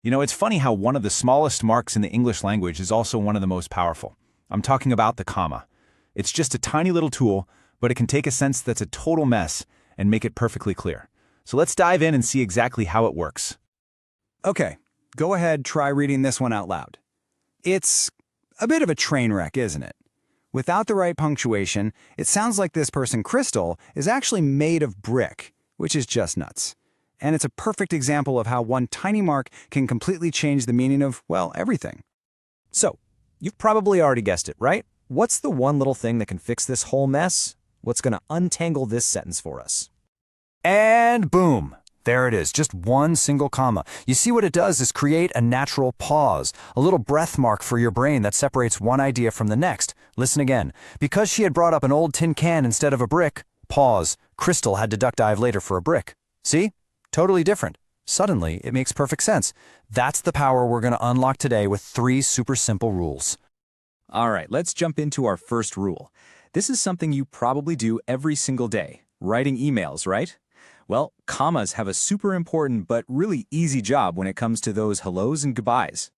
You know, it's funny how one of the smallest marks in the English language is also one of the most powerful. I'm talking about the comma. It's just a tiny little tool, but it can take a sentence that's a total mess and make it perfectly clear. So let's dive in and see exactly how it works. Okay, go ahead, try reading this one out loud. It's a bit of a train wreck, isn't it? Without the right punctuation, it sounds like this person, Crystal, is actually made of brick, which is just nuts. And it's a perfect example of how one tiny mark can completely change the meaning of, well, everything. So, you've probably already guessed it, right? What's the one little thing that can fix this whole mess? What's going to untangle this sentence for us? And boom! There it is, just one single comma. You see what it does is create a natural pause, a little breath mark for your brain that separates one idea from the next. Listen again. Because she had brought up an old tin can instead of a brick, pause. Crystal had to duck dive later for a brick. See? Totally different. Suddenly, it makes perfect sense. That's the power we're going to unlock today with 3 super simple rules. All right, let's jump into our first rule. This is something you probably do every single day, writing emails, right? Well, commas have a super important but really easy job when it comes to those hellos and goodbyes.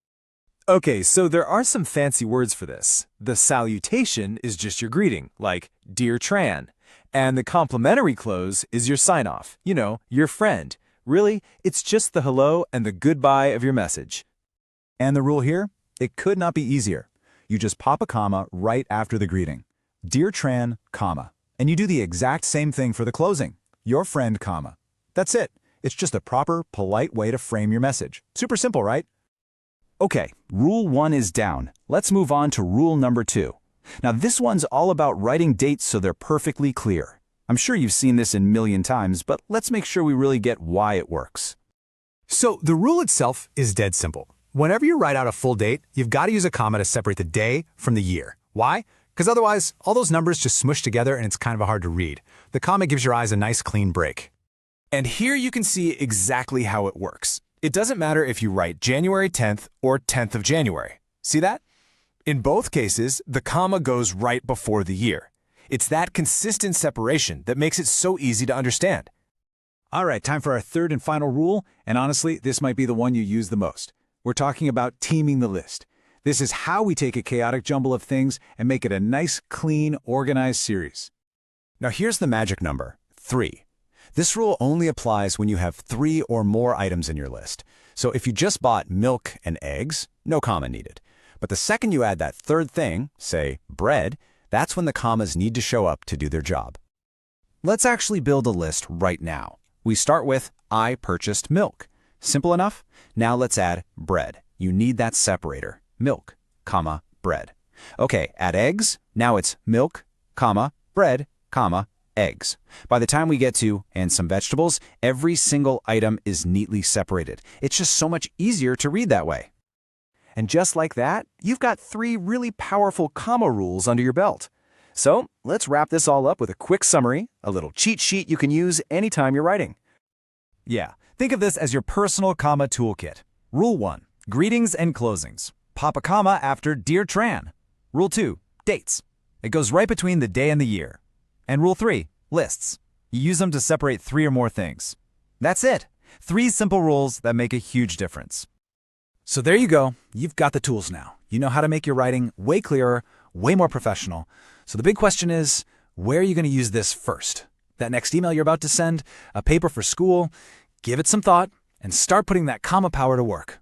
Okay, so there are some fancy words for this. The salutation is just your greeting, like Dear Tran. And the complimentary close is your sign-off, your friend. Really, it's just the hello and the goodbye of your message. And the rule here? It could not be easier. You just pop a comma right after the greeting. Dear Tran, comma. And you do the exact same thing for the closing. Your friend, comma. That's it. It's just a proper, polite way to frame your message. Super simple, right? Okay, rule 1 is down. Let's move on to rule number 2. Now this one's all about writing dates so they're perfectly clear. I'm sure you've seen this a million times, but let's make sure we really get why it works. So the rule itself is dead simple. Whenever you write out a full date, you've got to use a comma to separate the day from the year. Why? Because otherwise, all those numbers just smush together and it's kind of hard to read. The comma gives your eyes a nice clean break. And here you can see exactly how it works. It doesn't matter if you write January 10th or 10th of January. See that? In both cases, the comma goes right before the year. It's that consistent separation that makes it so easy to understand. All right, time for our third and final rule, and honestly, this might be the one you use the most. We're talking about teaming the list. This is how we take a chaotic jumble of things and make it a nice, clean, organized series. Now here's the magic number, 3. This rule only applies when you have 3 or more items in your list. So if you just bought milk and eggs, no comma needed. But the second you add that third thing, say bread, that's when the commas need to show up to do their job. Let's actually build a list right now. We start with I purchased milk. Simple enough? Now let's add bread. You need that separator. Milk, comma, bread. Okay, add eggs. Now it's milk, comma, bread, comma, eggs. By the time we get to and some vegetables, every single item is neatly separated. It's just so much easier to read that way. And just like that, you've got 3 really powerful comma rules under your belt. So let's wrap this all up with a quick summary, a little cheat sheet you can use anytime you're writing. Yeah, think of this as your personal comma toolkit. Rule 1, greetings and closings. Pop a comma after Dear Tran. Rule 2, dates. It goes right between the day and the year. And rule 3, lists. You use them to separate 3 or more things. That's it. 3 simple rules that make a huge difference. So there you go. You've got the tools now. You know how to make your writing way clearer, way more professional. So the big question is, where are you going to use this first? That next email you're about to send? A paper for school? Give it some thought and start putting that comma power to work.